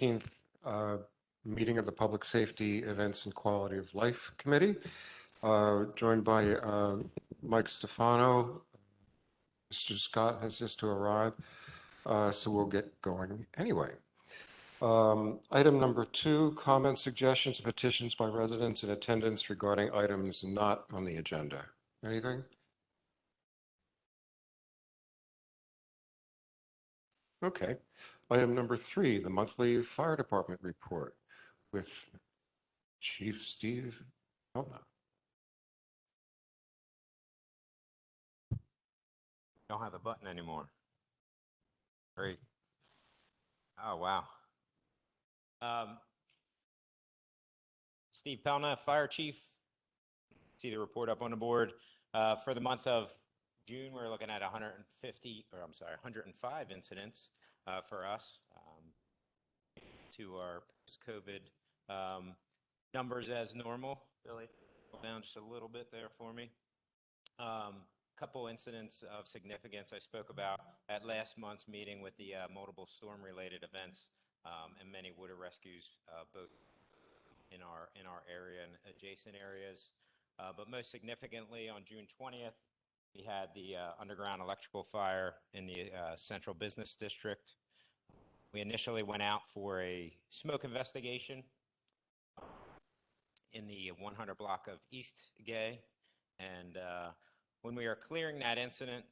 18th meeting of the Public Safety Events and Quality of Life Committee, joined by Mike Stefano. Mr. Scott has just to arrive, so we'll get going anyway. Item number 2, comments, suggestions, and petitions by residents in attendance regarding items not on the agenda. Anything? Okay. Item number 3, the monthly fire department report with Chief Steve Pelna. Don't have the button anymore. Great. Oh, wow. Steve Pelna, Fire Chief. See the report up on the board. For the month of June, we're looking at 105 incidents for us to our post-COVID numbers as normal. Billy, go down just a little bit there for me. Couple incidents of significance I spoke about at last month's meeting with the multiple storm-related events and many water rescues, both in our area and adjacent areas. But most significantly, on June 20th, we had the underground electrical fire in the Central Business District. We initially went out for a smoke investigation in the 100 block of East Gay, and when we were clearing that incident,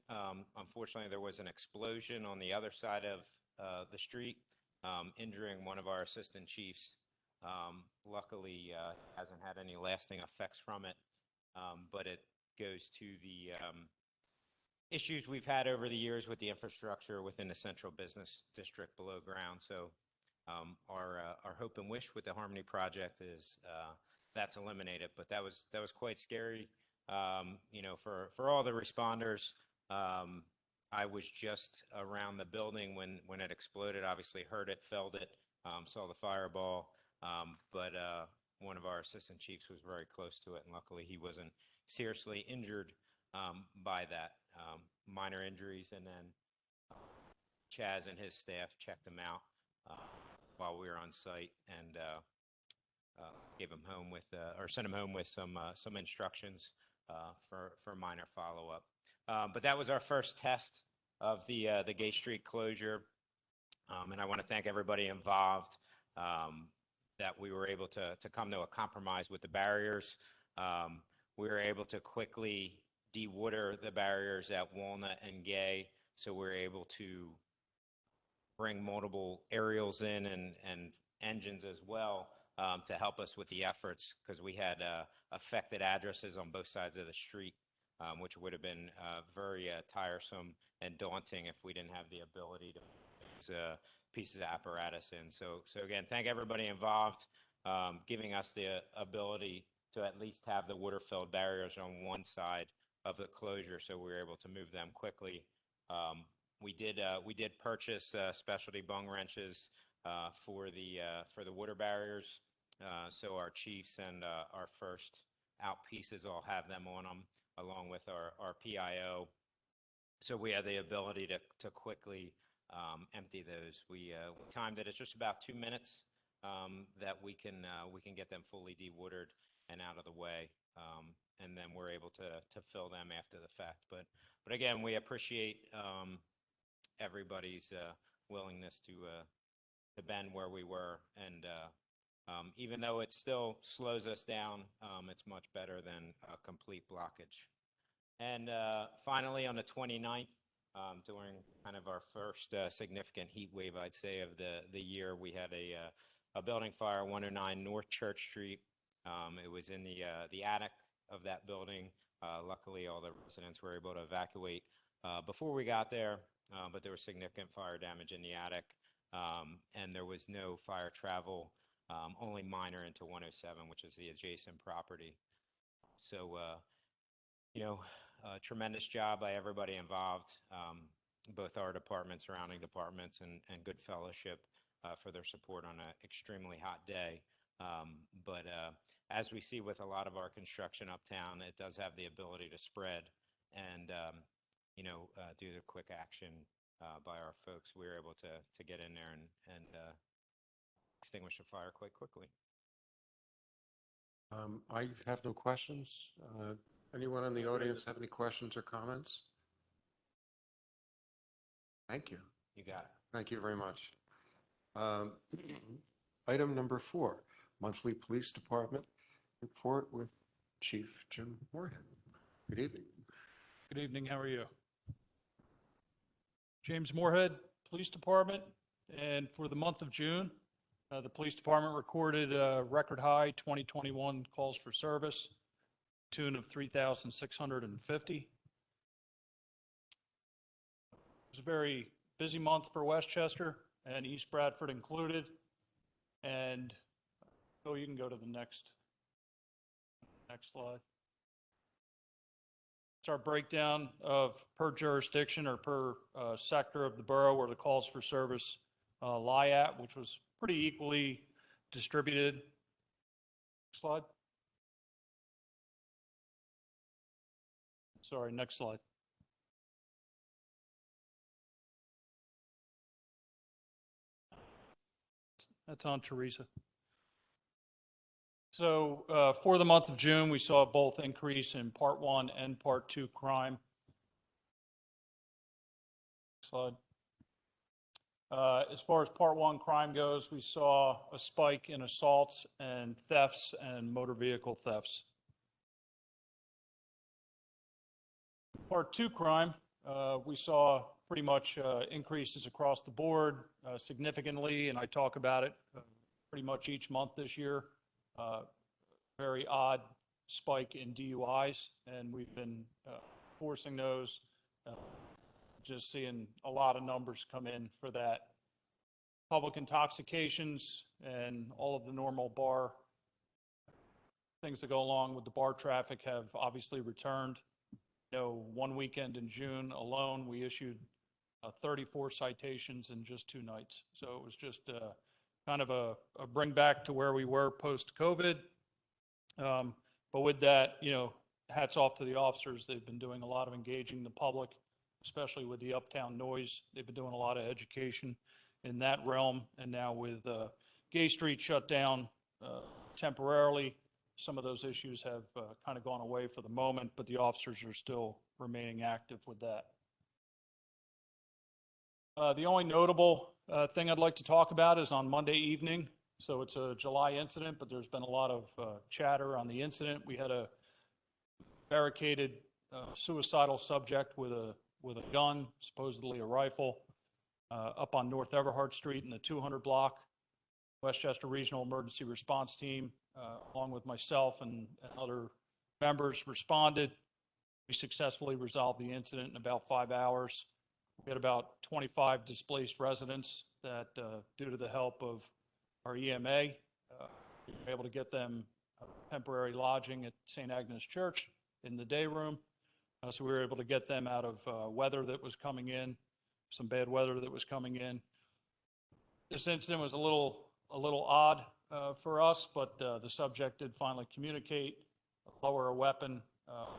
unfortunately, there was an explosion on the other side of the street, injuring one of our assistant chiefs. Luckily, hasn't had any lasting effects from it, but it goes to the issues we've had over the years with the infrastructure within the Central Business District below ground. So our hope and wish with the Harmony Project is that's eliminated, but that was quite scary. For all the responders. I was just around the building when it exploded, obviously heard it, felt it, saw the fireball, but one of our assistant chiefs was very close to it, and luckily he wasn't seriously injured by that. Minor injuries, and then Chaz and his staff checked him out while we were on site and gave him home with, or sent him home with some instructions for minor follow-up. But that was our first test of the Gay Street closure, and I want to thank everybody involved that we were able to come to a compromise with the barriers. We were able to quickly de-water the barriers at Walnut and Gay, so we were able to bring multiple aerials in and engines as well to help us with the efforts, because we had affected addresses on both sides of the street, which would have been very tiresome and daunting if we didn't have the ability to use pieces of apparatus in. So again, thank everybody involved, giving us the ability to at least have the water-filled barriers on one side of the closure, so we were able to move them quickly. We did purchase specialty bung wrenches for the water barriers, so our chiefs and our first out pieces all have them on them, along with our PIO. So we had the ability to quickly empty those. We timed it. It's just about 2 minutes that we can get them fully de-watered and out of the way, and then we're able to fill them after the fact. But again, we appreciate everybody's willingness to bend where we were, and even though it still slows us down, it's much better than a complete blockage. And finally, on the 29th, during kind of our first significant heat wave, I'd say, of the year, we had a building fire, 109 North Church Street. It was in the attic of that building. Luckily, all the residents were able to evacuate before we got there, but there was significant fire damage in the attic, and there was no fire travel, only minor into 107, which is the adjacent property. So, tremendous job by everybody involved, both our department, surrounding departments, and good fellowship for their support on an extremely hot day. But as we see with a lot of our construction uptown, it does have the ability to spread, and due to quick action by our folks, we were able to get in there and extinguish the fire quite quickly. I have no questions. Anyone in the audience have any questions or comments? Thank you. You got it. Thank you very much. Um, Item number 4, monthly police department report with Chief Jim Moorhead. Good evening. Good evening, how are you? James Moorhead, Police Department, and for the month of June, the Police Department recorded a record high 2021 calls for service, tune of 3,650. It was a very busy month for Westchester and East Bradford included. And, oh, you can go to the next slide. It's our breakdown of per jurisdiction or per sector of the borough where the calls for service lie at, which was pretty equally distributed. Slide. Sorry, next slide. That's on Teresa. So for the month of June, we saw both increase in Part 1 and Part 2 crime. Slide. As far as Part 1 crime goes, we saw a spike in assaults and thefts and motor vehicle thefts. Part 2 crime, we saw pretty much increases across the board significantly, and I talk about it pretty much each month this year. Very odd spike in DUIs, and we've been forcing those, just seeing a lot of numbers come in for that. Public intoxications and all of the normal bar things that go along with the bar traffic have obviously returned. You know, one weekend in June alone, we issued 34 citations in just 2 nights. So it was just kind of a bring back to where we were post-COVID. But with that, you know, hats off to the officers. They've been doing a lot of engaging the public, especially with the uptown noise. They've been doing a lot of education in that realm. And now with Gay Street shut down temporarily, some of those issues have kind of gone away for the moment, but the officers are still remaining active with that. The only notable thing I'd like to talk about is on Monday evening. So it's a July incident, but there's been a lot of chatter on the incident. We had a barricaded suicidal subject with a gun, supposedly a rifle, up on North Everhart Street in the 200 block. Westchester Regional Emergency Response Team, along with myself and other members, responded. We successfully resolved the incident in about 5 hours. We had about 25 displaced residents that, due to the help of our EMA, we were able to get them temporary lodging at St. Agnes Church in the day room. So we were able to get them out of weather that was coming in, some bad weather that was coming in. This incident was a little odd for us, but the subject did finally communicate, lower a weapon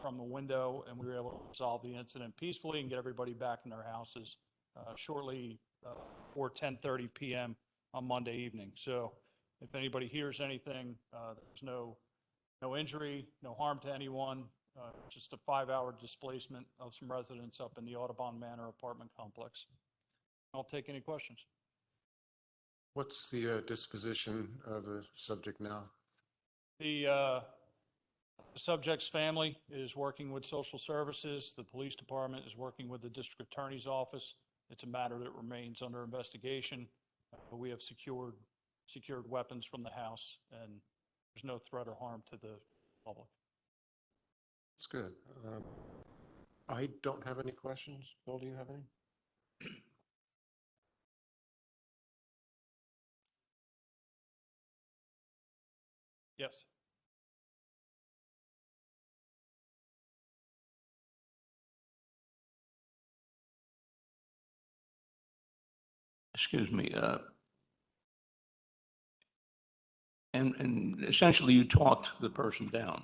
from the window, and we were able to resolve the incident peacefully and get everybody back in their houses shortly before 10:30 p.m. on Monday evening. So if anybody hears anything, there's no injury, no harm to anyone, just a 5-hour displacement of some residents up in the Audubon Manor apartment complex. I'll take any questions. What's the disposition of the subject now? The subject's family is working with social services. The police department is working with the district attorney's office. It's a matter that remains under investigation. But we have secured weapons from the house, and there's no threat or harm to the public. That's good. I don't have any questions. Bill, do you have any? Yes. Excuse me, and essentially you talked the person down.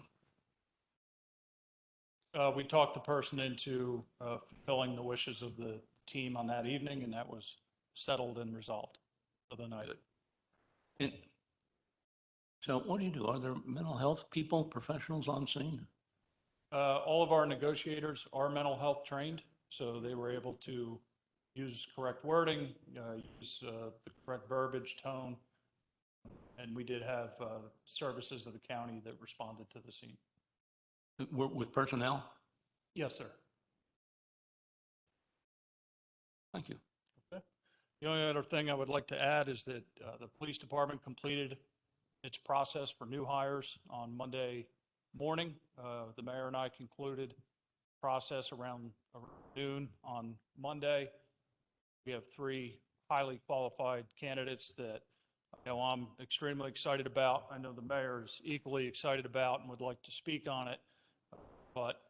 We talked the person into fulfilling the wishes of the team on that evening, and that was settled and resolved for the night. Good. And so what do you do? Are there mental health people, professionals on scene? All of our negotiators are mental health trained, so they were able to use correct wording, use the correct verbiage, tone, and we did have services of the county that responded to the scene. With personnel? Yes, sir. Thank you. The only other thing I would like to add is that the police department completed its process for new hires on Monday morning. The mayor and I concluded process around noon on Monday. We have 3 highly qualified candidates that I know I'm extremely excited about. I know the mayor is equally excited about and would like to speak on it. But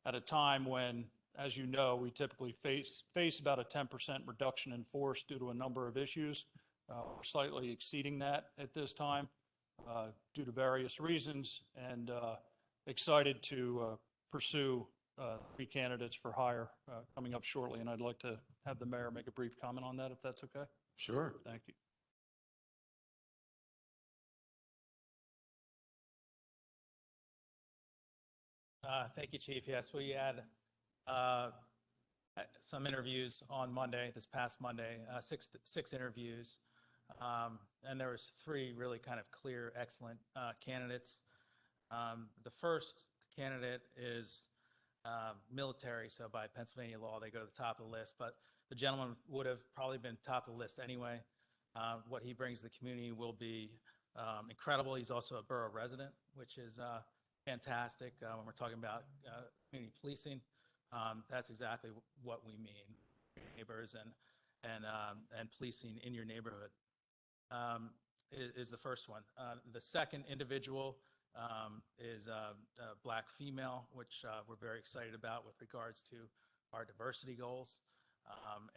at a time when, as you know, we typically face about a 10% reduction in force due to a number of issues. We're slightly exceeding that at this time due to various reasons, and excited to pursue 3 candidates for hire coming up shortly. And I'd like to have the mayor make a brief comment on that, if that's okay. Sure. Thank you. Thank you, Chief. Yes, we had some interviews on Monday, this past Monday, six interviews. And there was 3 really kind of clear, excellent candidates. The first candidate is military, so by Pennsylvania law, they go to the top of the list, but the gentleman would have probably been top of the list anyway. What he brings to the community will be incredible. He's also a borough resident, which is fantastic when we're talking about community policing. That's exactly what we mean, neighbors and policing in your neighborhood is the first one. The second individual is a Black female, which we're very excited about with regards to our diversity goals.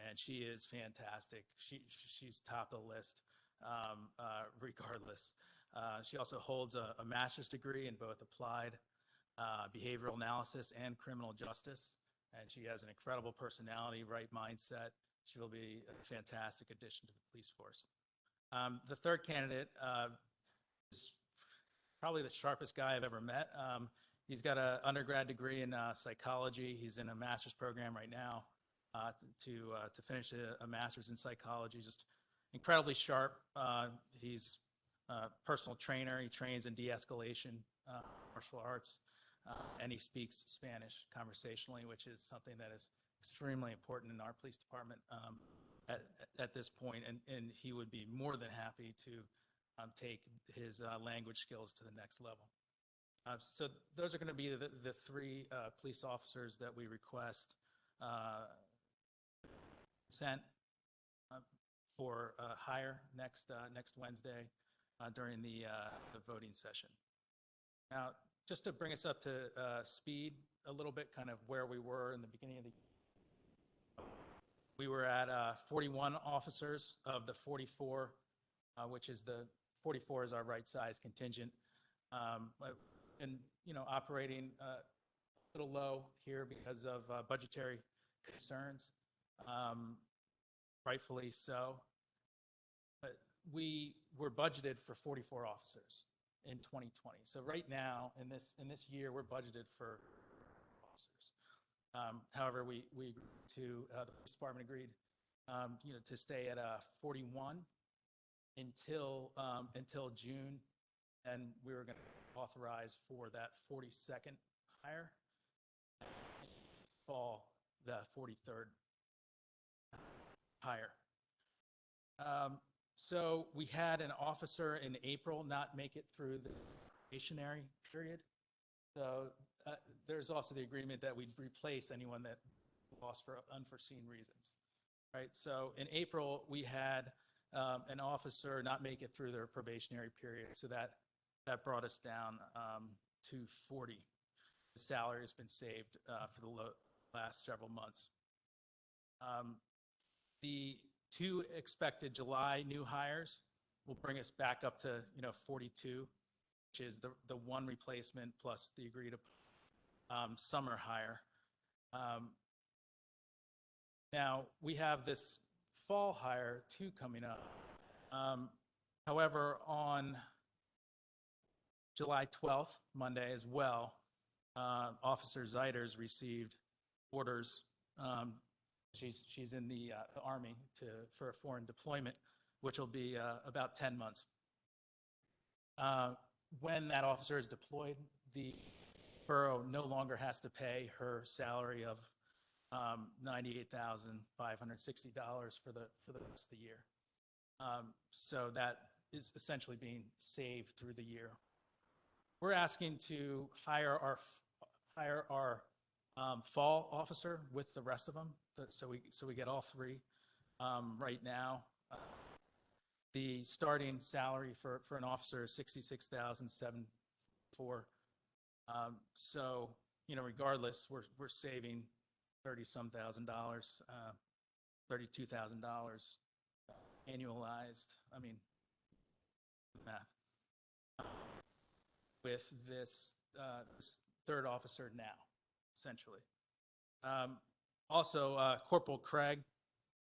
And she is fantastic. She's top of the list regardless. She also holds a master's degree in both applied behavioral analysis and criminal justice. And she has an incredible personality, right mindset. She will be a fantastic addition to the police force. The third candidate is probably the sharpest guy I've ever met. He's got an undergrad degree in psychology. He's in a master's program right now to finish a master's in psychology. Just incredibly sharp. He's a personal trainer. He trains in de-escalation, martial arts, and he speaks Spanish conversationally, which is something that is extremely important in our police department at this point. And he would be more than happy to take his language skills to the next level. So those are going to be the 3 police officers that we request consent for hire next Wednesday during the voting session. Now, just to bring us up to speed a little bit, kind of where we were in the beginning of the year, we were at 41 officers of the 44, which is 44 is our right size contingent, and operating a little low here because of budgetary concerns, rightfully so. But we were budgeted for 44 officers in 2020. So right now, in this year, we're budgeted for officers. However, we agreed to the police department agreed, to stay at 41 until June, and we were going to authorize for that 42nd hire, fall the 43rd hire. So we had an officer in April not make it through the probationary period. So there's also the agreement that we'd replace anyone that lost for unforeseen reasons, right? So in April, we had an officer not make it through their probationary period. So that brought us down to 40. The salary has been saved for the last several months. The 2 expected July new hires will bring us back up to 42, which is the 1 replacement plus the agreed summer hire. Now we have this fall hire 2 coming up. However, on July 12th, Monday as well, Officer Zeiters received orders. She's in the Army for a foreign deployment, which will be about 10 months. When that officer is deployed, the borough no longer has to pay her salary of $98,560 for the rest of the year. So that is essentially being saved through the year. We're asking to hire our fall officer with the rest of them, so we get all three. Right now, the starting salary for an officer is $66,704. So, regardless, we're saving $30-some thousand, $32,000 annualized. I mean, math. With this third officer now, essentially. Also, Corporal Craig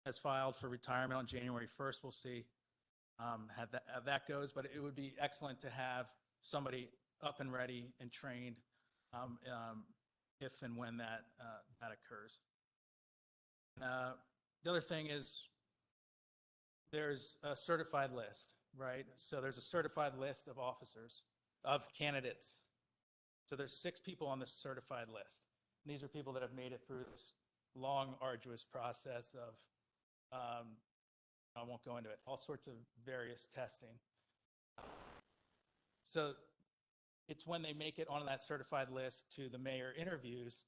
has filed for retirement on January 1st. We'll see how that goes, but it would be excellent to have somebody up and ready and trained if and when that occurs. The other thing is there's a certified list, right? So there's a certified list of officers, of candidates. So there's 6 people on this certified list. And these are people that have made it through this long, arduous process of, I won't go into it, all sorts of various testing. So it's when they make it onto that certified list to the mayor interviews,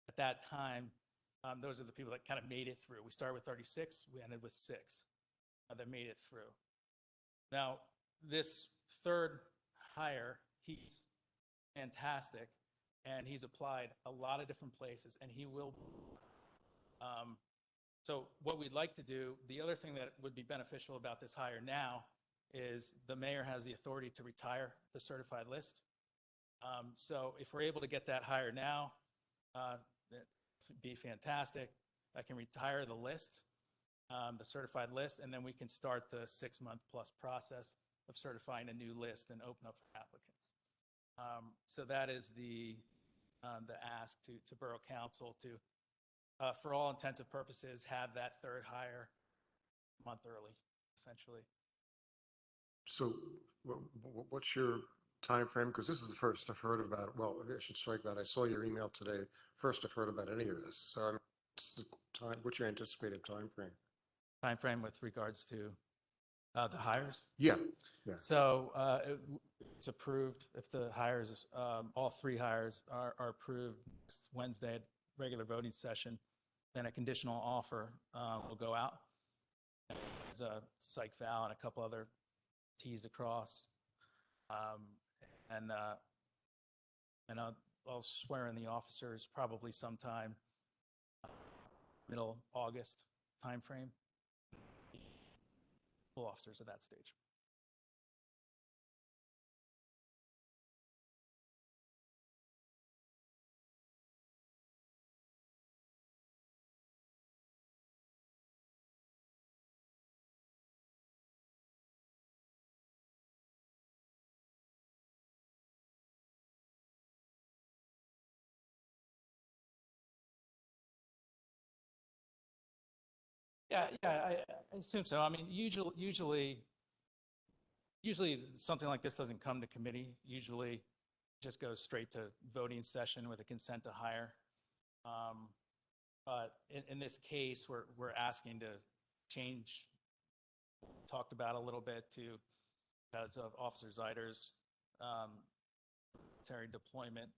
at that time, those are the people that kind of made it through. We started with 36, we ended with 6 that made it through. Now, this third hire, he's fantastic, and he's applied a lot of different places, and he will. So what we'd like to do, the other thing that would be beneficial about this hire now is the mayor has the authority to retire the certified list. So if we're able to get that hire now, that'd be fantastic. I can retire the list, the certified list, and then we can start the 6-month plus process of certifying a new list and open up for applicants. So that is the ask to Borough Council to, for all intents and purposes, have that third hire a month early, essentially. So what's your time frame? Because this is the first I've heard about, well, I should strike that. I saw your email today. First I've heard about any of this. So what's your anticipated time frame? Time frame with regards to the hires? Yeah. So it's approved if the hires, all 3 hires are approved next Wednesday at regular voting session, then a conditional offer will go out. There's a psych val and a couple other T's across. And I'll swear in the officers probably sometime middle August timeframe. Full officers at that stage. Yeah, I assume so. I mean, usually something like this doesn't come to committee. Usually it just goes straight to voting session with a consent to hire. But in this case, we're asking to change, talked about a little bit to, because of Officer Zeiters' military deployment,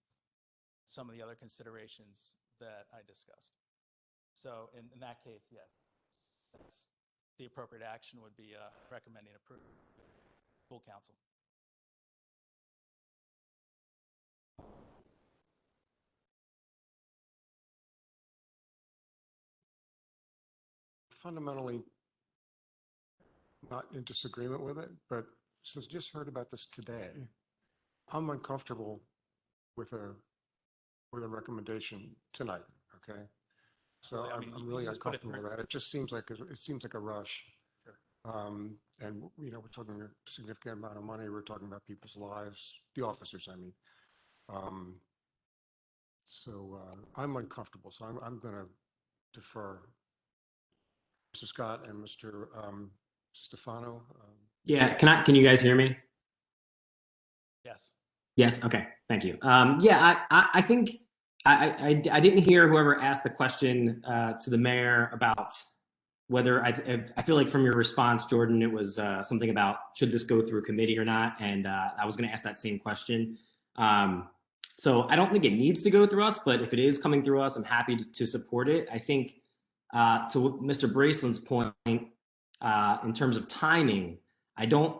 some of the other considerations that I discussed. So in that case, yes. That's the appropriate action would be recommending approval to full council. Fundamentally not in disagreement with it, but since just heard about this today, I'm uncomfortable with a recommendation tonight. Okay. So I mean, I'm you really just put it uncomfortable through. with that. It just seems like a rush. Sure. And, you know, we're talking a significant amount of money. We're talking about people's lives, the officers, I mean. So I'm uncomfortable, so I'm going to defer. Mr. Scott and Mr. Stefano. Yeah, can you guys hear me? Yes. Yes, okay, thank you. Yeah, I think I didn't hear whoever asked the question to the mayor about whether I feel like from your response, Jordan, it was something about should this go through committee or not, and I was going to ask that same question. So I don't think it needs to go through us, but if it is coming through us, I'm happy to support it. I think to Mr. Braceland's point, in terms of timing, I don't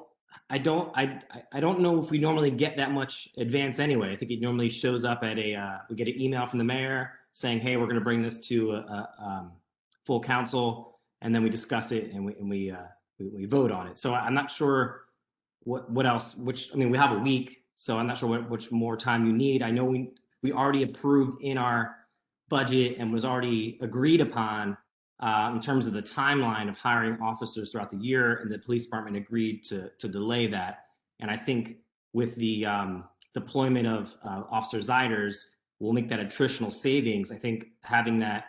I don't I don't know if we normally get that much advance anyway. I think it normally shows up at we get an email from the mayor saying, "Hey, we're going to bring this to full council," and then we discuss it and we vote on it. So I'm not sure what else. Which I mean, we have a week, so I'm not sure what much more time you need. I know we already approved in our budget and was already agreed upon in terms of the timeline of hiring officers throughout the year, and the police department agreed to delay that. And I think with the deployment of Officer Ziders, we'll make that attritional savings. I think having that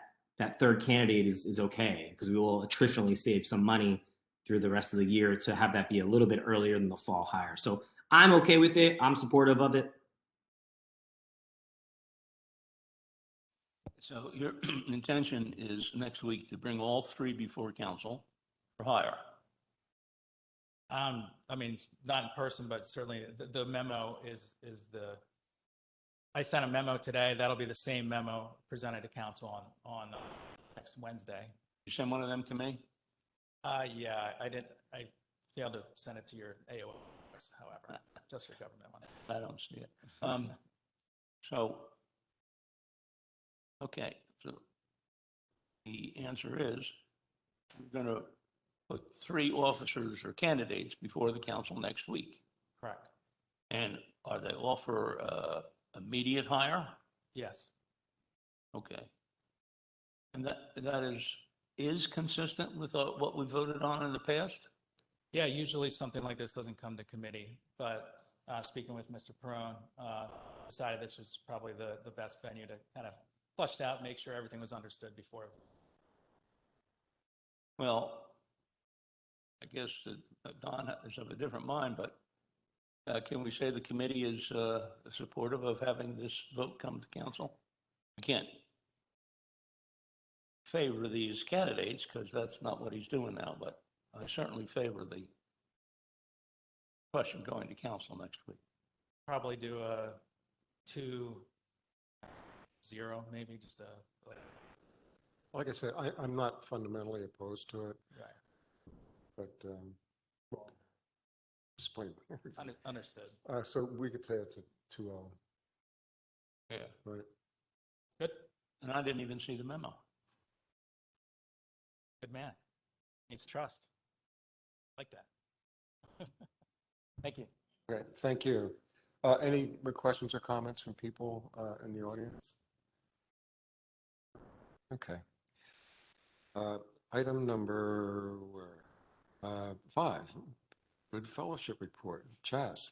third candidate is okay because we will attritionally save some money through the rest of the year to have that be a little bit earlier than the fall hire. So I'm okay with it. I'm supportive of it. So your intention is next week to bring all three before council for hire. I mean, not in person, but certainly the memo is I sent a memo today. That'll be the same memo presented to council on next Wednesday. You send one of them to me? Yeah, I failed to send it to your AOS, however, just for government money. I don't see it. So, okay, so the answer is we're going to put three officers or candidates before the council next week. Correct. And are they all for immediate hire? Yes. Okay. And that is consistent with what we voted on in the past? Yeah, usually something like this doesn't come to committee, but speaking with Mr. Perone, decided this was probably the best venue to kind of flush it out, make sure everything was understood before. Well, I guess that Don is of a different mind, but can we say the committee is supportive of having this vote come to council? We can't favor these candidates because that's not what he's doing now, but I certainly favor the question going to council next week. Probably do a 2-0, maybe just a. Like I said, I'm not fundamentally opposed to it, Right. but well, explain. Understood. So we could say it's a 2-0, Yeah. right? Good. And I didn't even see the memo. Good man. Needs trust. Like that. Thank you. Okay, thank you. Any more questions or comments from people in the audience? Okay. Item number 5, Good Fellowship Report. Chaz.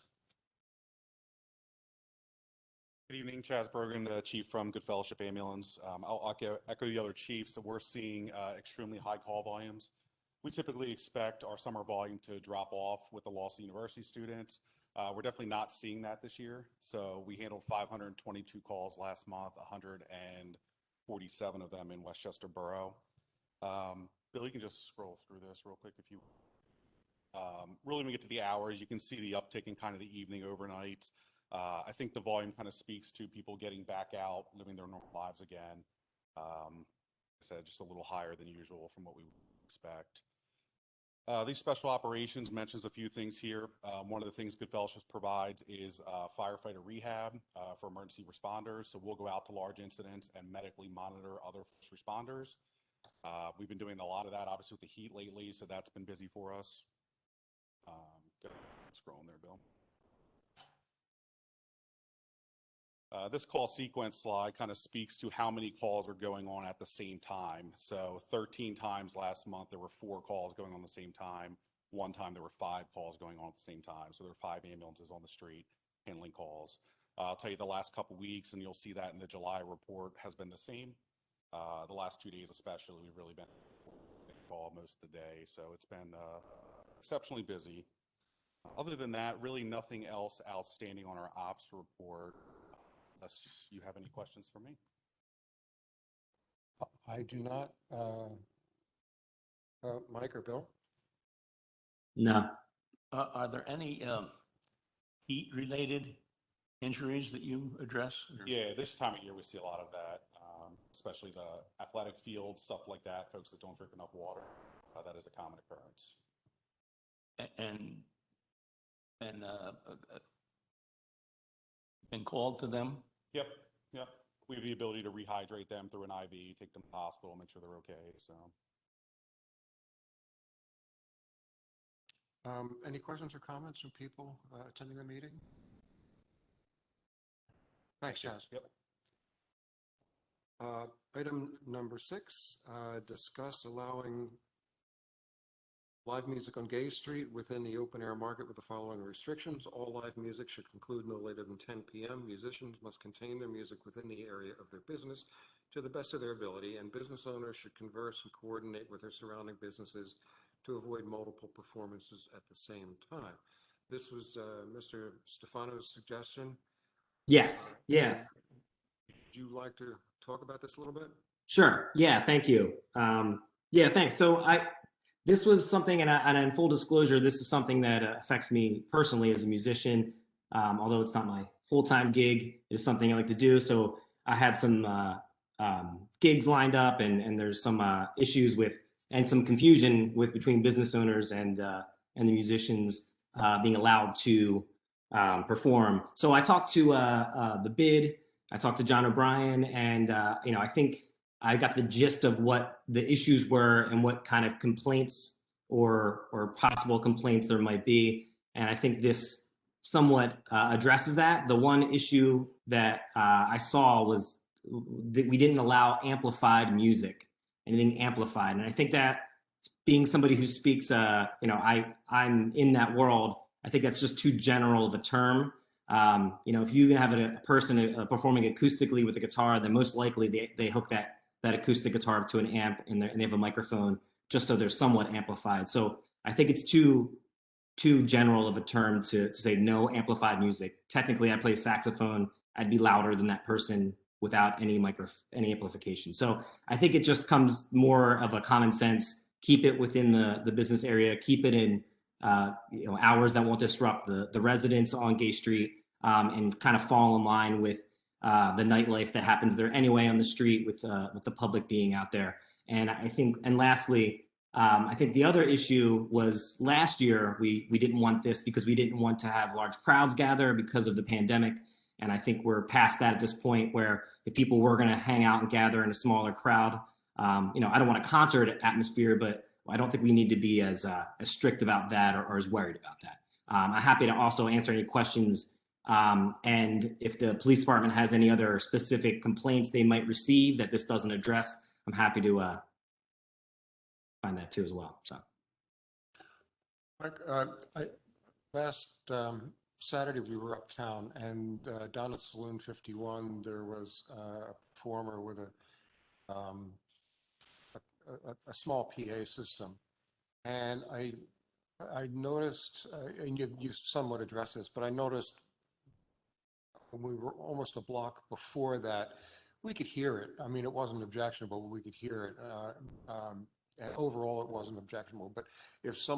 Good evening, Chaz Bergen, the chief from Good Fellowship Ambulance. I'll echo the other chiefs that we're seeing extremely high call volumes. We typically expect our summer volume to drop off with the loss of university students. We're definitely not seeing that this year. So we handled 522 calls last month, 147 of them in Westchester Borough. Bill, you can just scroll through this real quick if you really when we get to the hours, you can see the uptick in kind of the evening overnight. I think the volume kind of speaks to people getting back out, living their normal lives again. Like I said, just a little higher than usual from what we would expect. These special operations mentions a few things here. One of the things Good Fellowship provides is firefighter rehab for emergency responders. So we'll go out to large incidents and medically monitor other first responders. We've been doing a lot of that, obviously, with the heat lately, so that's been busy for us. Go scrolling there, Bill. This call sequence slide kind of speaks to how many calls are going on at the same time. So 13 times last month, there were 4 calls going on the same time. one time there were 5 calls going on at the same time. So there were 5 ambulances on the street handling calls. I'll tell you the last couple weeks, and you'll see that in the July report, has been the same. The last 2 days especially, we've really been call most of the day. So it's been exceptionally busy. Other than that, really nothing else outstanding on our ops report, unless you have any questions for me. I do not. Mike or Bill? No. Are there any heat-related injuries that you address? Yeah, this time of year we see a lot of that, especially the athletic field, stuff like that, folks that don't drink enough water. That is a common occurrence. And been called to them? Yep. We have the ability to rehydrate them through an IV, take them to the hospital, make sure they're okay. So, Any questions or comments from people attending the meeting? Thanks, Chaz. yep. Item number 6, discuss allowing live music on Gay Street within the open air market with the following restrictions. All live music should conclude no later than 10 p.m. Musicians must contain their music within the area of their business to the best of their ability, and business owners should converse and coordinate with their surrounding businesses to avoid multiple performances at the same time. This was Mr. Stefano's suggestion. Yes. Yes. Would you like to talk about this a little bit? Sure. Yeah. Thank you. Yeah. Thanks. So this was something, and in full disclosure, this is something that affects me personally as a musician. Although it's not my full-time gig, it is something I like to do. So I had some gigs lined up, and there's some issues with and some confusion between business owners and the musicians being allowed to perform. So I talked to the bid. I talked to John O'Brien, and I think I got the gist of what the issues were and what kind of complaints or possible complaints there might be. And I think this somewhat addresses that. The one issue that I saw was that we didn't allow amplified music, anything amplified. And I think that being somebody who speaks, I'm in that world, I think that's just too general of a term. If you have a person performing acoustically with a guitar, then most likely they hook that acoustic guitar up to an amp, and they have a microphone just so they're somewhat amplified. So I think it's too general of a term to say no amplified music. Technically, I play saxophone. I'd be louder than that person without any amplification. So I think it just comes more of a common sense. Keep it within the business area. Keep it in hours that won't disrupt the residents on Gay Street, and kind of fall in line with the nightlife that happens there anyway on the street with the public being out there. And I think, and lastly, I think the other issue was last year we didn't want this because we didn't want to have large crowds gather because of the pandemic. And I think we're past that at this point, where if people were going to hang out and gather in a smaller crowd, I don't want a concert atmosphere, but I don't think we need to be as strict about that or as worried about that. I'm happy to also answer any questions. And if the police department has any other specific complaints they might receive that this doesn't address, I'm happy to find that too as well. So, Mike, last Saturday we were uptown, and down at Saloon 51 there was a performer with a small PA system, and I noticed, and you somewhat addressed this, but I noticed when we were almost a block before that, we could hear it. I mean, it wasn't objectionable, but we could hear it. And overall, it wasn't objectionable. But if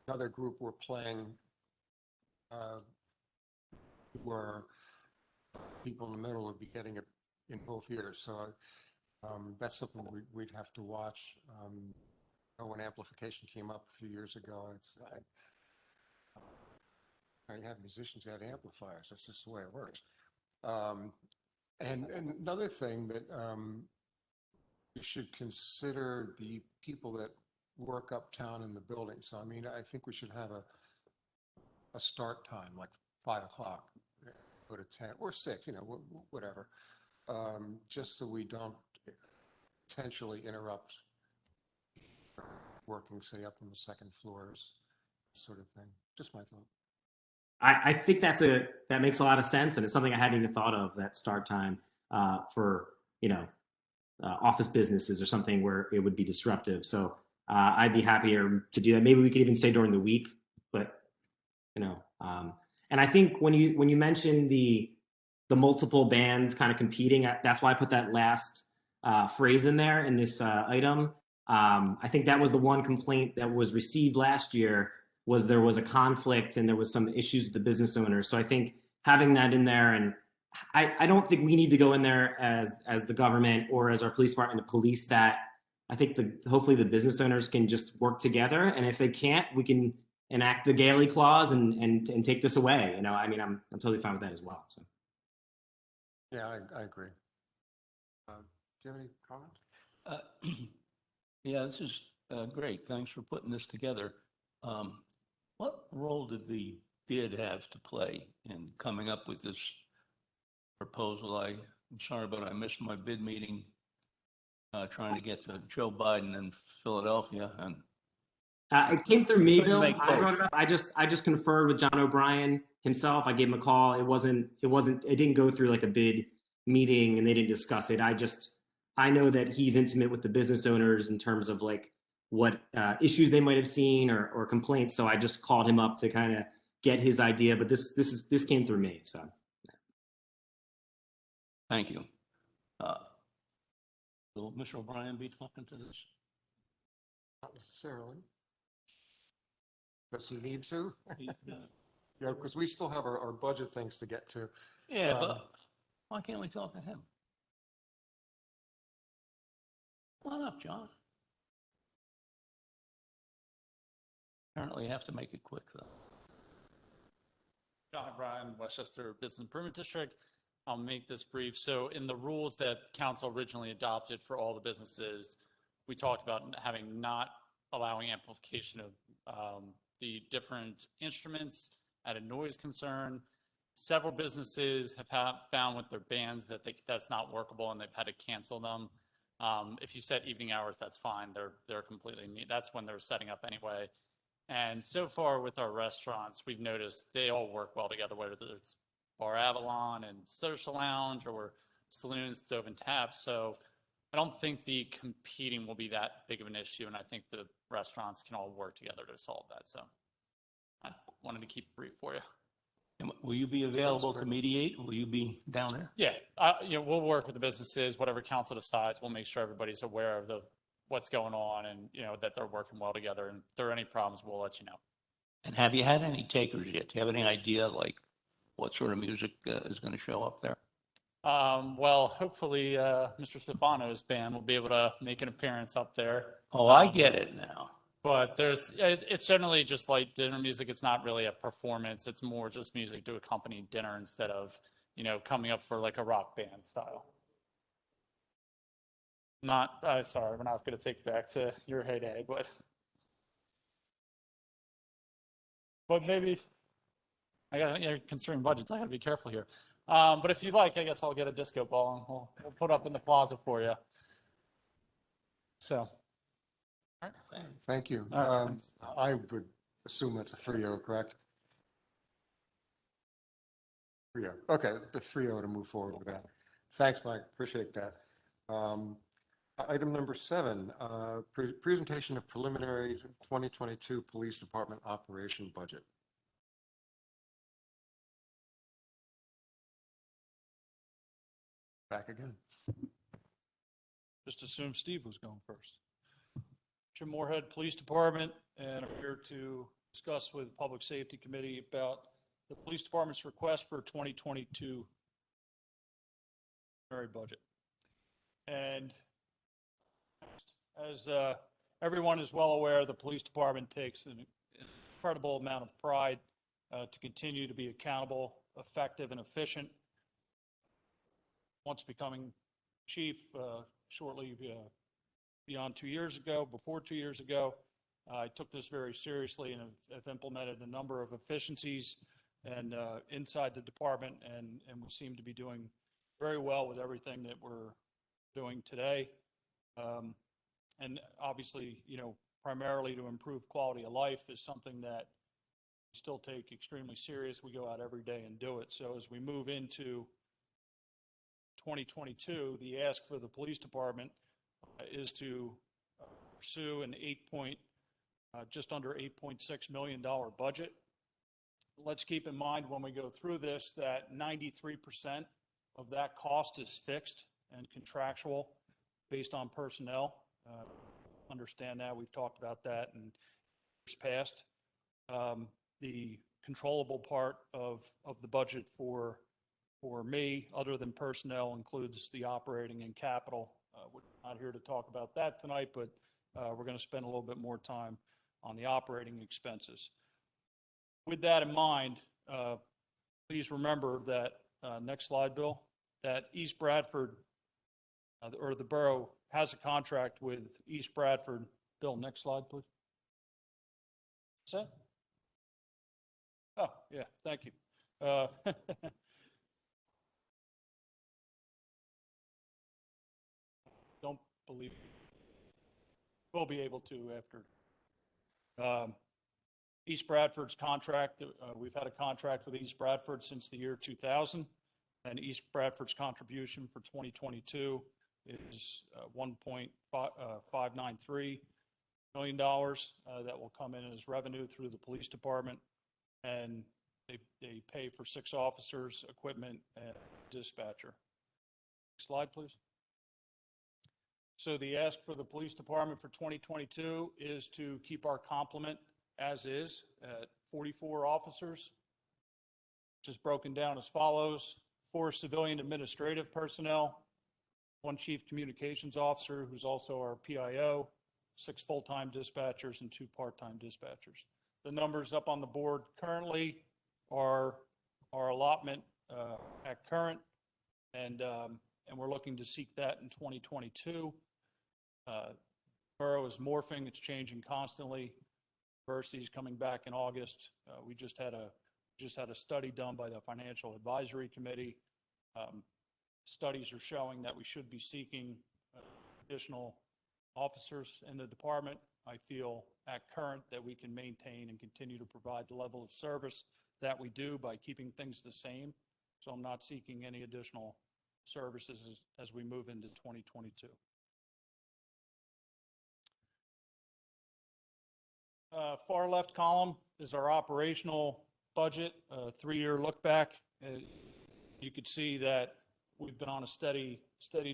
another group were playing, where people in the middle would be getting it in both ears. So that's something we'd have to watch. When amplification came up a few years ago, you have musicians who have amplifiers. That's just the way it works. And another thing that we should consider the people that work uptown in the building. So, I mean, I think we should have a start time, like 5 o'clock, go to 10 or 6, whatever, just so we don't potentially interrupt working, say, up on the second floors, sort of thing. Just my thought. I think that makes a lot of sense, and it's something I hadn't even thought of, that start time for office businesses or something where it would be disruptive. So I'd be happier to do that. Maybe we could even say during the week, but and I think when you mentioned the multiple bands kind of competing, that's why I put that last phrase in there in this item. I think that was the one complaint that was received last year, was there was a conflict and there was some issues with the business owners. So I think having that in there, and I don't think we need to go in there as the government or as our police department to police that. I think hopefully the business owners can just work together, and if they can't, we can enact the Gailey clause and take this away. I mean, I'm totally fine with that as well. So Yeah, I agree. Do you have any comments? Yeah, this is great. Thanks for putting this together. What role did the bid have to play in coming up with this proposal? I'm sorry, but I missed my bid meeting trying to get to Joe Biden in Philadelphia, and it came through me, Couldn't Bill. make I brought both. it up. I just conferred with John O'Brien himself. I gave him a call. It didn't go through like a bid meeting, and they didn't discuss it. I know that he's intimate with the business owners in terms of like what issues they might have seen or complaints. So I just called him up to kind of get his idea. But this came through me. So thank you. Will Mr. O'Brien be talking to this? Not necessarily. Does he need to? Yeah, Yeah, because we still have our budget things to get to. but why can't we talk to him? Come on up, John. Apparently you have to make it quick, though. John O'Brien, Westchester Business Improvement District. I'll make this brief. So in the rules that council originally adopted for all the businesses, we talked about not allowing amplification of the different instruments at a noise concern. Several businesses have found with their bands that that's not workable and they've had to cancel them. If you set evening hours, that's fine. They're completely, that's when they're setting up anyway. And so far with our restaurants, we've noticed they all work well together, whether it's Bar Avalon and Social Lounge or Saloon, Stove and Tap. So I don't think the competing will be that big of an issue. And I think the restaurants can all work together to solve that. So I wanted to keep it brief for you. And will you be available to mediate? Will you be down there? Yeah, we'll work with the businesses, whatever council decides. We'll make sure everybody's aware of what's going on and, that they're working well together. And if there are any problems, we'll let you know. And have you had any takers yet? Do you have any idea, like, what sort of music is going to show up there? Well, hopefully, Mr. Stefano's band will be able to make an appearance up there. Oh, I get it now. But it's generally just like dinner music. It's not really a performance. It's more just music to accompany dinner instead of, coming up for like a rock band style. Sorry, we're not going to take it back to your heyday, but maybe considering budgets, I got to be careful here. But if you like, I guess I'll get a disco ball and we'll put up in the plaza for you. So. All right. Thank you. All right, thanks. I would assume that's a 3-0, correct? 3-0. Okay, the 3-0 to move forward with that. Thanks, Mike. Appreciate that. Item number 7, presentation of preliminary 2022 Police Department operation budget. Back again. just assumed Steve was going first. Jim Moorhead, Police Department, and I'm here to discuss with the Public Safety Committee about the Police Department's request for 2022 preliminary budget. And as everyone is well aware, the Police Department takes an incredible amount of pride to continue to be accountable, effective, and efficient. Once becoming chief, shortly beyond 2 years ago, before 2 years ago, I took this very seriously and have implemented a number of efficiencies and inside the department, and we seem to be doing very well with everything that we're doing today. And obviously, primarily to improve quality of life, is something that we still take extremely serious. We go out every day and do it. So as we move into 2022, the ask for the police department is to pursue an just under $8.6 million budget. Let's keep in mind when we go through this that 93% of that cost is fixed and contractual based on personnel. Understand that. We've talked about that in years past. The controllable part of the budget for me, other than personnel, includes the operating and capital. We're not here to talk about that tonight, but we're going to spend a little bit more time on the operating expenses. With that in mind, please remember that, next slide, Bill, that East Bradford, or the borough, has a contract with East Bradford. Bill, next slide, please. What's that? Oh, yeah, thank you. Don't believe it. We'll be able to after. East Bradford's contract, we've had a contract with East Bradford since the year 2000, and East Bradford's contribution for 2022 is $1.593 million that will come in as revenue through the police department, and they pay for 6 officers, equipment, and dispatcher. Next slide, please. So the ask for the police department for 2022 is to keep our complement as is at 44 officers, which is broken down as follows: 4 civilian administrative personnel, 1 chief communications officer, who's also our PIO, 6 full-time dispatchers, and 2 part-time dispatchers. The numbers up on the board currently are our allotment at current, and we're looking to seek that in 2022. Borough is morphing, it's changing constantly. Diversity is coming back in August. We just had a study done by the Financial Advisory Committee. Studies are showing that we should be seeking additional officers in the department. I feel at current that we can maintain and continue to provide the level of service that we do by keeping things the same. So I'm not seeking any additional services as we move into 2022. Far left column is our operational budget, 3-year look back. You could see that we've been on a steady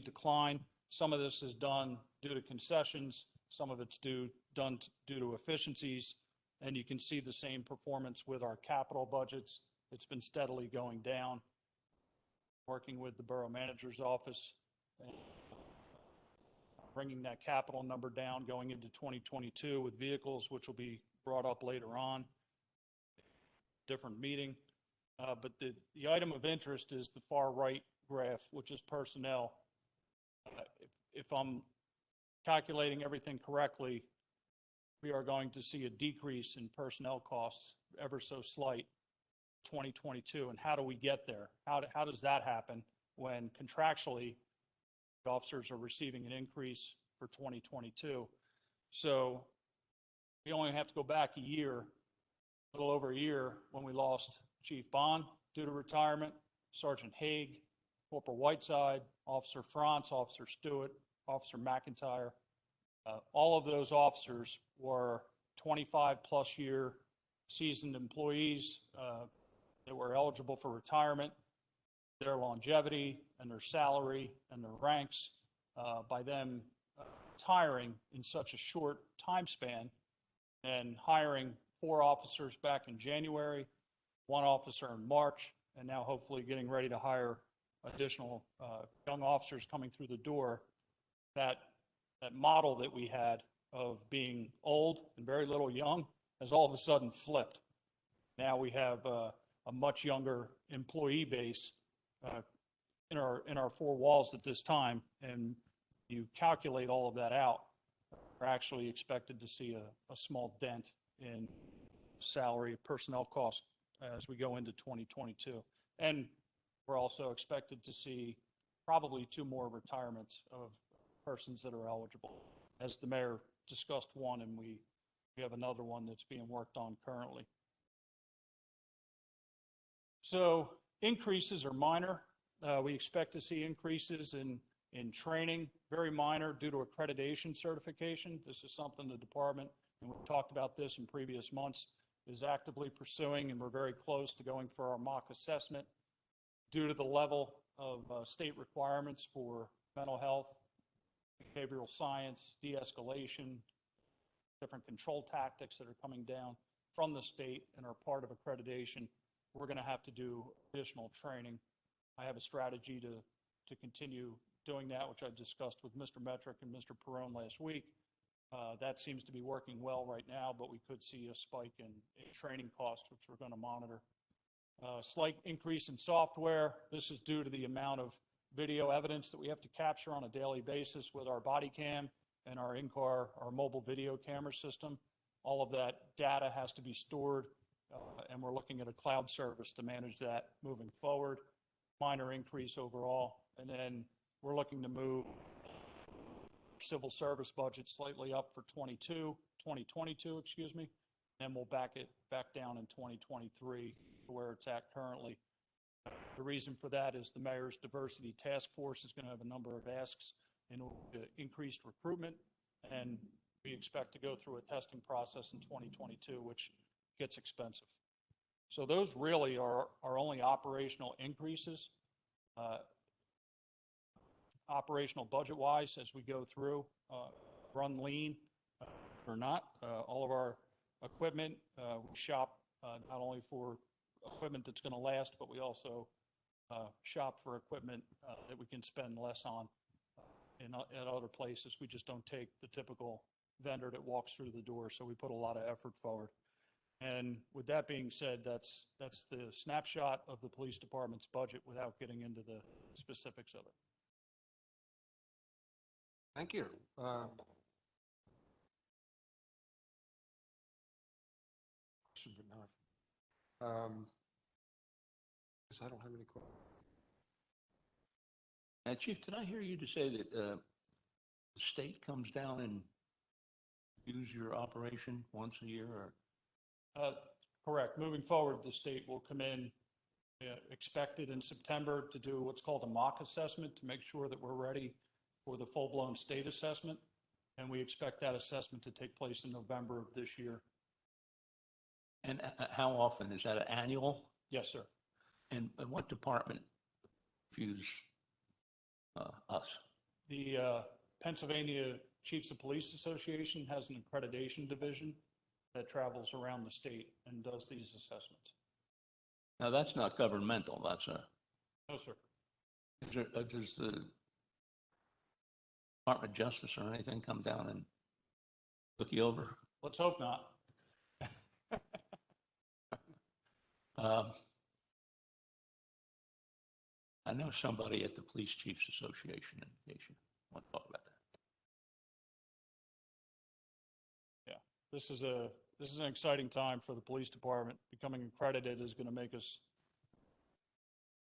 decline. Some of this is done due to concessions. Some of it's done due to efficiencies. And you can see the same performance with our capital budgets. It's been steadily going down. Working with the borough manager's office, and bringing that capital number down going into 2022 with vehicles, which will be brought up later on. Different meeting. But the item of interest is the far right graph, which is personnel. If I'm calculating everything correctly, we are going to see a decrease in personnel costs, ever so slight, 2022. And how do we get there? How does that happen when contractually officers are receiving an increase for 2022? So we only have to go back a year, a little over a year, when we lost Chief Bond due to retirement, Sergeant Haig, Corporal Whiteside, Officer Franz, Officer Stewart, Officer McIntyre. All of those officers were 25-plus year seasoned employees that were eligible for retirement. Their longevity and their salary and their ranks, by them retiring in such a short time span and hiring 4 officers back in January, 1 officer in March, and now hopefully getting ready to hire additional young officers coming through the door. That model that we had of being old and very little young has all of a sudden flipped. Now we have a much younger employee base in our 4 walls at this time, and you calculate all of that out, we're actually expected to see a small dent in salary personnel costs as we go into 2022. And we're also expected to see probably 2 more retirements of persons that are eligible. As the mayor discussed one, and we have another one that's being worked on currently. So increases are minor. We expect to see increases in training, very minor due to accreditation certification. This is something the department, and we've talked about this in previous months, is actively pursuing, and we're very close to going for our mock assessment due to the level of state requirements for mental health, behavioral science, de-escalation, different control tactics that are coming down from the state and are part of accreditation. We're going to have to do additional training. I have a strategy to continue doing that, which I discussed with Mr. Metrick and Mr. Perone last week. That seems to be working well right now, but we could see a spike in training costs, which we're going to monitor. Slight increase in software. This is due to the amount of video evidence that we have to capture on a daily basis with our body cam and our in-car, our mobile video camera system. All of that data has to be stored, and we're looking at a cloud service to manage that moving forward. Minor increase overall. And then we're looking to move civil service budget slightly up for 2022, excuse me, and we'll back down in 2023 to where it's at currently. The reason for that is the mayor's diversity task force is going to have a number of asks in order to increase recruitment, and we expect to go through a testing process in 2022, which gets expensive. So those really are only operational increases. Operational budget-wise, as we go through, run lean or not, all of our equipment, we shop not only for equipment that's going to last, but we also shop for equipment that we can spend less on at other places. We just don't take the typical vendor that walks through the door, so we put a lot of effort forward. And with that being said, that's the snapshot of the police department's budget without getting into the specifics of it. Thank you. Question, but not. I don't have any questions. Chief, did I hear you to say that the state comes down and views your operation once a year? Or? Correct. Moving forward, the state will come in expected in September to do what's called a mock assessment to make sure that we're ready for the full-blown state assessment. And we expect that assessment to take place in November of this year. And how often? Is that an annual? Yes, sir. And what department views us? The Pennsylvania Chiefs of Police Association has an accreditation division that travels around the state and does these assessments. Now, that's not governmental. That's a... No, sir. Does the Department of Justice or anything come down and look you over? Let's hope not. I know somebody at the Police Chiefs Association, in case you want to talk about that. Yeah, this is an exciting time for the police department. Becoming accredited is going to make us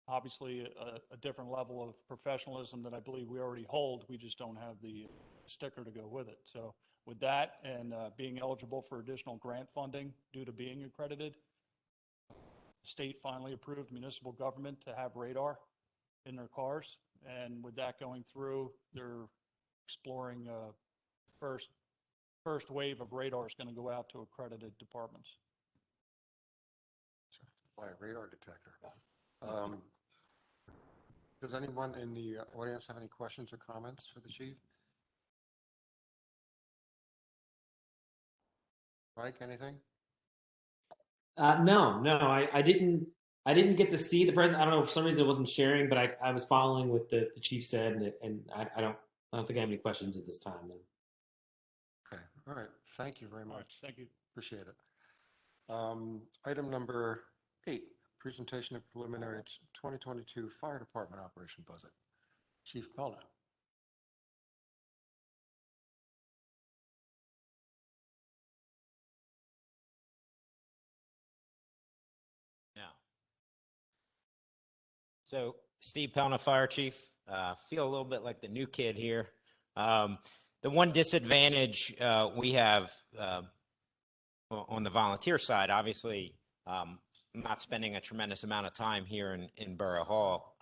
obviously a different level of professionalism that I believe we already hold. We just don't have the sticker to go with it. So with that and being eligible for additional grant funding due to being accredited, the state finally approved municipal government to have radar in their cars. And with that going through, they're exploring first wave of radar is going to go out to accredited departments. By a radar detector. Does anyone in the audience have any questions or comments for the chief? Mike, anything? No, I didn't get to see the president. I don't know, for some reason it wasn't sharing, but I was following what the chief said, and I don't think I have any questions at this time. Then. Okay, all right. Thank you very All right, much. thank you. Appreciate it. Item number 8, presentation of preliminary 2022 fire department operation budget. Chief Cullen. Now, so Steve Pelna, Fire Chief. Feel a little bit like the new kid here. The the one disadvantage we have on the volunteer side, obviously, I'm not spending a tremendous amount of time here in Borough Hall,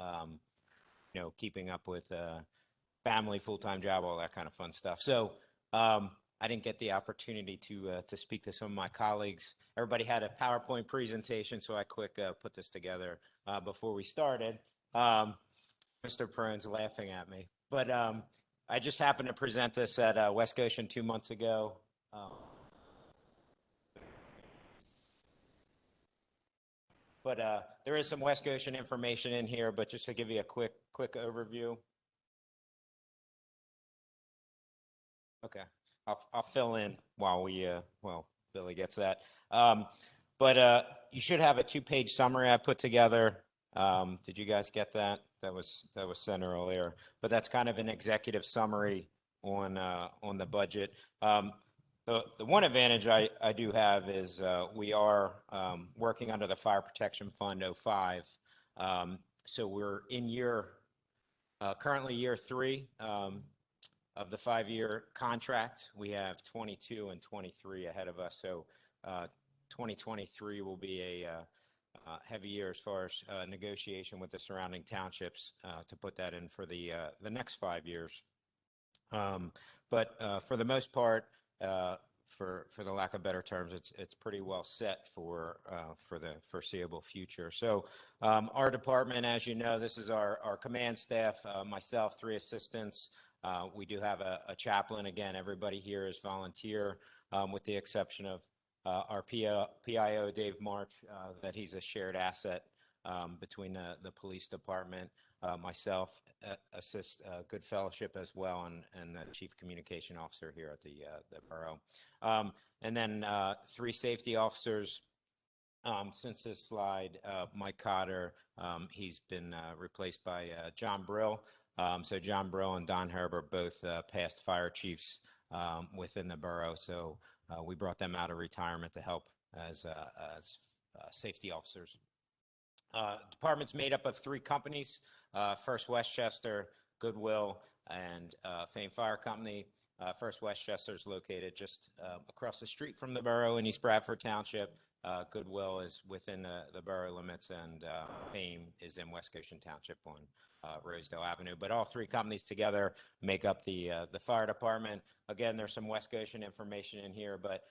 keeping up with family, full-time job, all that kind of fun stuff. So I didn't get the opportunity to speak to some of my colleagues. Everybody had a PowerPoint presentation, so I quick put this together before we started. Mr. Perrin's laughing at me, but I just happened to present this at West Goshen 2 months ago. But there is some West Goshen information in here, but just to give you a quick overview. Okay, I'll fill in while Billy gets that. But you should have a 2-page summary I put together. Did you guys get that? That was sent earlier. But that's kind of an executive summary on the budget. The one advantage I do have is we are working under the Fire Protection Fund 05. So we're in currently year 3 of the 5-year contract. We have 22 and 23 ahead of us. So 2023 will be a heavy year as far as negotiation with the surrounding townships to put that in for the next 5 years. But for the most part, for the lack of better terms, it's pretty well set for the foreseeable future. So our department, as you know, this is our command staff, myself, 3 assistants. We do have a chaplain. Again, everybody here is volunteer, with the exception of our PIO, Dave March, that he's a shared asset between the police department, myself, assist Good Fellowship as well, and the chief communication officer here at the borough. And then 3 safety officers. Since this slide, Mike Cotter, he's been replaced by John Brill. So John Brill and Don Herb are both past fire chiefs within the borough. So we brought them out of retirement to help as safety officers. Department's made up of 3 companies, First Westchester, Goodwill, and Fame Fire Company. First Westchester is located just across the street from the borough in East Bradford Township. Goodwill is within the borough limits, and Fame is in West Goshen Township on Rosedale Avenue. But all 3 companies together make up the fire department. Again, there's some West Goshen information in here, but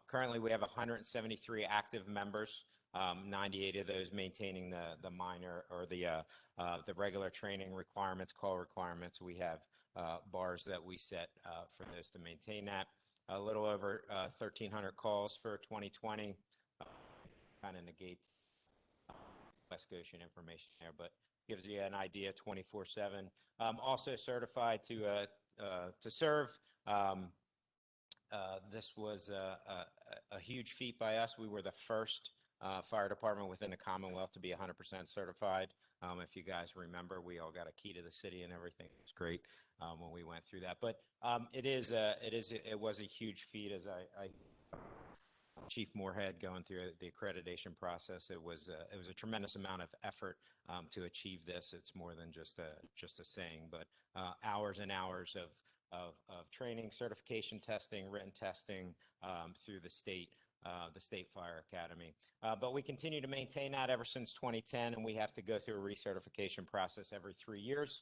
currently we have 173 active members. 98 of those maintaining the minor or the regular training requirements, call requirements. We have bars that we set for those to maintain that. A little over 1,300 calls for 2020. Kind of negates West Goshen information there, but gives you an idea 24/7. Also certified to serve. This was a huge feat by us. We were the first fire department within the Commonwealth to be 100% certified. If you guys remember, we all got a key to the city and everything. It was great when we went through that. But it was a huge feat. As I Chief Moorhead going through the accreditation process, it was a tremendous amount of effort to achieve this. It's more than just a saying, but hours and hours of training, certification testing, written testing through the State Fire Academy. But we continue to maintain that ever since 2010, and we have to go through a recertification process every 3 years.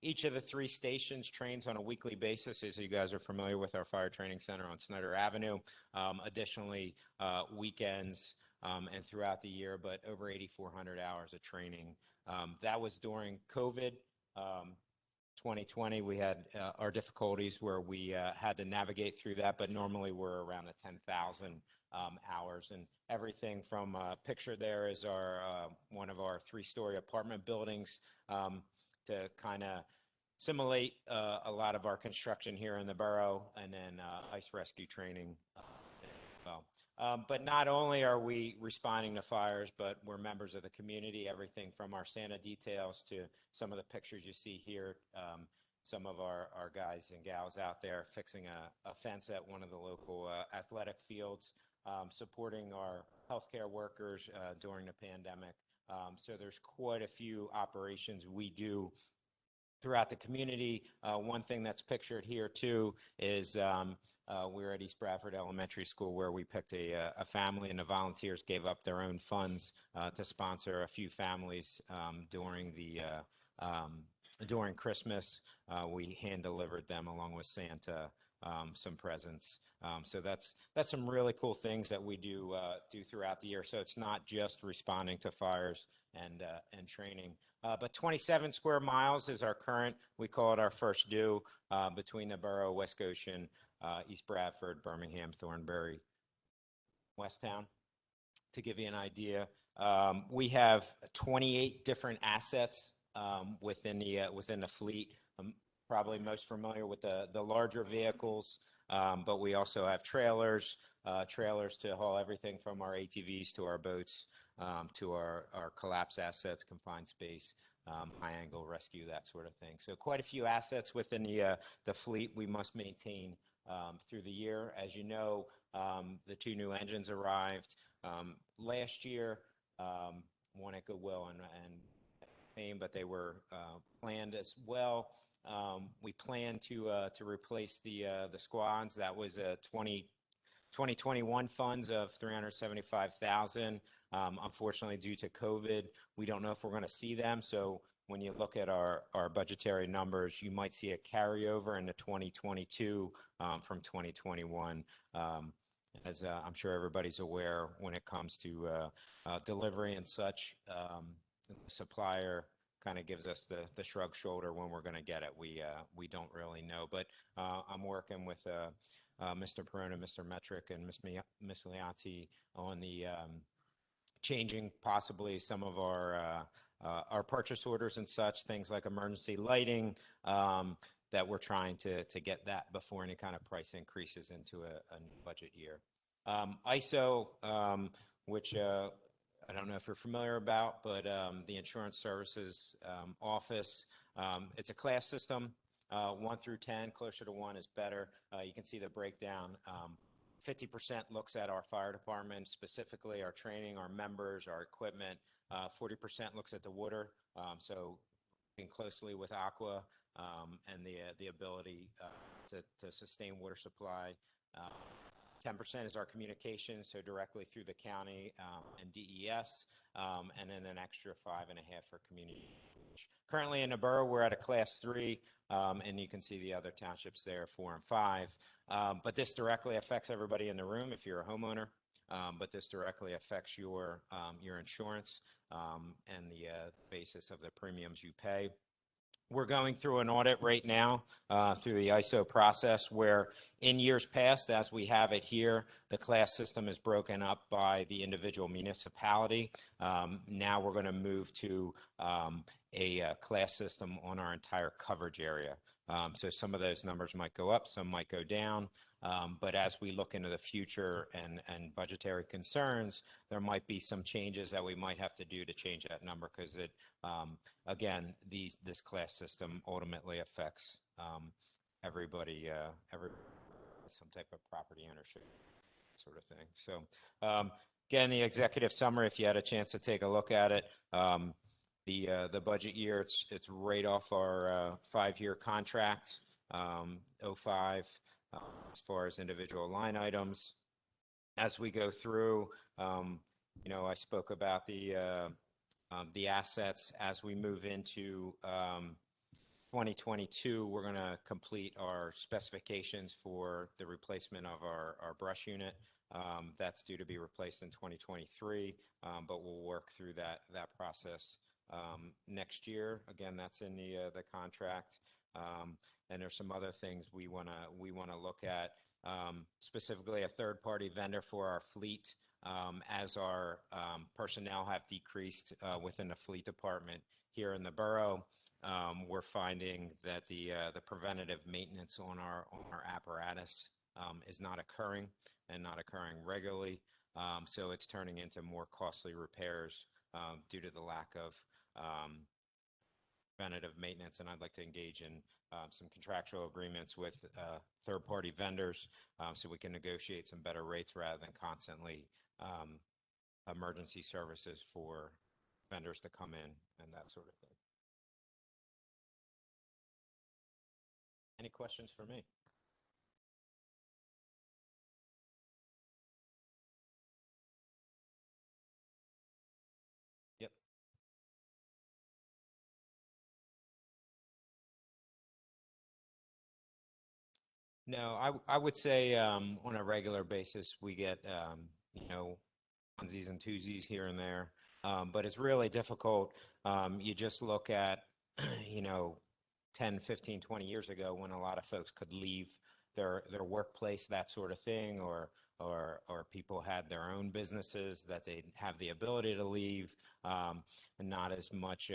Each of the 3 stations trains on a weekly basis, as you guys are familiar with our fire training center on Snyder Avenue. Additionally, weekends and throughout the year, but over 8,400 hours of training. That was during COVID. 2020, we had our difficulties where we had to navigate through that, but normally we're around the 10,000 hours. And everything from picture there is one of our 3-story apartment buildings to kind of simulate a lot of our construction here in the borough, and then ice rescue training as well. But not only are we responding to fires, but we're members of the community, everything from our Santa details to some of the pictures you see here. Some of our guys and gals out there fixing a fence at one of the local athletic fields, supporting our healthcare workers during the pandemic. So there's quite a few operations we do throughout the community. One thing that's pictured here too is we're at East Bradford Elementary School, where we picked a family, and the volunteers gave up their own funds to sponsor a few families during Christmas. We hand delivered them, along with Santa, some presents. So that's some really cool things that we do throughout the year. So it's not just responding to fires and training. But 27 square miles is our current, we call it our first due, between the borough, West Goshen, East Bradford, Birmingham, Thornbury, Westtown. To give you an idea, we have 28 different assets within the fleet. I'm probably most familiar with the larger vehicles, but we also have trailers to haul everything from our ATVs to our boats, to our collapse assets, confined space, high angle rescue, that sort of thing. So quite a few assets within the fleet we must maintain through the year. As you know, the 2 new engines arrived last year, one at Goodwill and Payne, but they were planned as well. We plan to replace the squads. That was a 2021 funds of $375,000. Unfortunately, due to COVID, we don't know if we're going to see them. So when you look at our budgetary numbers, you might see a carryover into 2022 from 2021. As I'm sure everybody's aware, when it comes to delivery and such, the supplier kind of gives us the shrug shoulder when we're going to get it. We don't really know, but I'm working with Mr. Perona, Mr. Metric, and Miss Leonti on the changing possibly some of our purchase orders and such, things like emergency lighting, that we're trying to get that before any kind of price increases into a new budget year. ISO, which I don't know if you're familiar about, but the Insurance Services Office, it's a class system, 1 through 10. Closer to 1 is better. You can see the breakdown. 50% looks at our fire department, specifically our training, our members, our equipment. 40% looks at the water, so working closely with Aqua and the ability to sustain water supply. 10% is our communications, so directly through the county and DES, and then an extra 5.5 for community. Currently in the borough, we're at a class 3, and you can see the other townships there, 4 and 5. But this directly affects everybody in the room if you're a homeowner. But this directly affects your insurance and the basis of the premiums you pay. We're going through an audit right now through the ISO process, where in years past, as we have it here, the class system is broken up by the individual municipality. Now we're going to move to a class system on our entire coverage area. So some of those numbers might go up, some might go down. But as we look into the future and budgetary concerns, there might be some changes that we might have to do to change that number, because it, again, this class system ultimately affects everybody, some type of property ownership, sort of thing. So again, the executive summary, if you had a chance to take a look at it, the budget year, it's right off our 5-year contract, 05. As far as individual line items, as we go through, I spoke about the assets. As we move into 2022, we're going to complete our specifications for the replacement of our brush unit. That's due to be replaced in 2023, but we'll work through that process next year. Again, that's in the contract. And there's some other things we want to look at, specifically a third-party vendor for our fleet. As our personnel have decreased within the fleet department here in the borough, we're finding that the preventative maintenance on our apparatus is not occurring and not occurring regularly. So it's turning into more costly repairs due to the lack of preventative maintenance, and I'd like to engage in some contractual agreements with third-party vendors so we can negotiate some better rates rather than constantly emergency services for vendors to come in and that sort of thing. Any questions for me? Yep. No, I would say on a regular basis we get onesies and twosies here and there, but it's really difficult. You just look at 10, 15, 20 years ago when a lot of folks could leave their workplace, that sort of thing, or people had their own businesses that they have the ability to leave, and not as much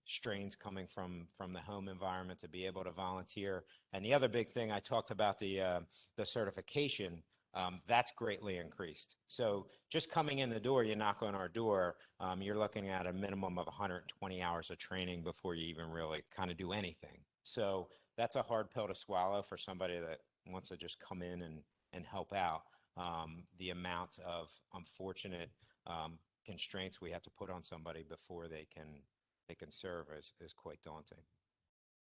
strains coming from the home environment to be able to volunteer. And the other big thing I talked about, the certification. That's greatly increased. So just coming in the door, you knock on our door, you're looking at a minimum of 120 hours of training before you even really kind of do anything. So that's a hard pill to swallow for somebody that wants to just come in and help out. The amount of unfortunate constraints we have to put on somebody before they can serve is quite daunting.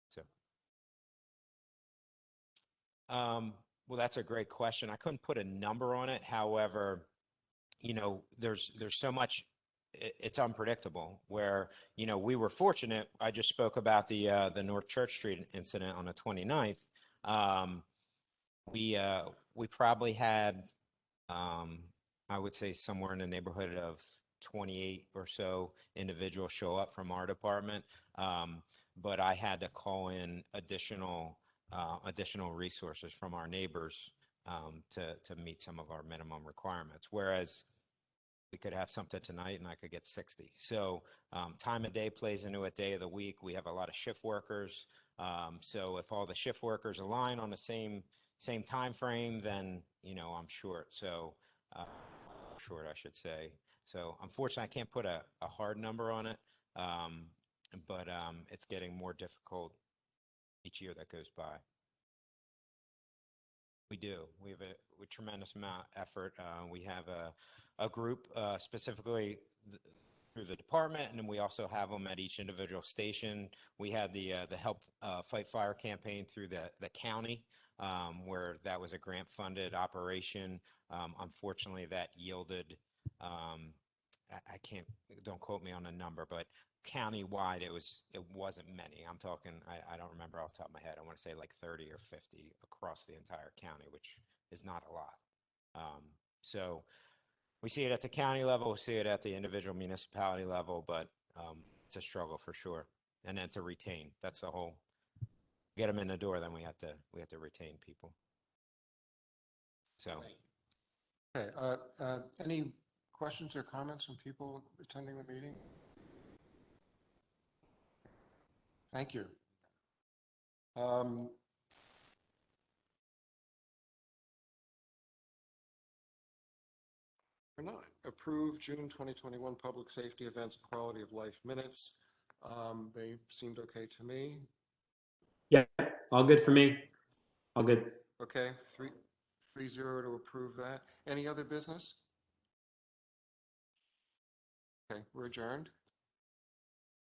So. Well, that's a great question. I couldn't put a number on it. However, there's so much, it's unpredictable where, we were fortunate. I just spoke about the North Church Street incident on the 29th. We probably had, I would say somewhere in the neighborhood of 28 or so individuals show up from our department. But I had to call in additional resources from our neighbors to meet some of our minimum requirements. Whereas we could have something tonight and I could get 60. So time of day plays into it, day of the week. We have a lot of shift workers. So if all the shift workers align on the same time frame, then I'm short. So short, I should say. So unfortunately, I can't put a hard number on it, but it's getting more difficult each year that goes by. We do. We have a tremendous amount of effort. We have a group specifically through the department, and then we also have them at each individual station. We had the Help Fight Fire campaign through the county, where that was a grant-funded operation. Unfortunately, that yielded, don't quote me on a number, but countywide, it wasn't many. I'm talking, I don't remember off the top of my head. I want to say like 30 or 50 across the entire county, which is not a lot. So we see it at the county level, we see it at the individual municipality level, but it's a struggle for sure. And then to retain, that's the whole, get them in the door, then we have to retain people. So. Okay, any questions or comments from people attending the meeting? Thank you. Number 9, approve June 2021 public safety events quality of life minutes. They seemed okay to me. Yeah, all good for me. All good. Okay, 3-0 to approve that. Any other business? Okay, we're adjourned.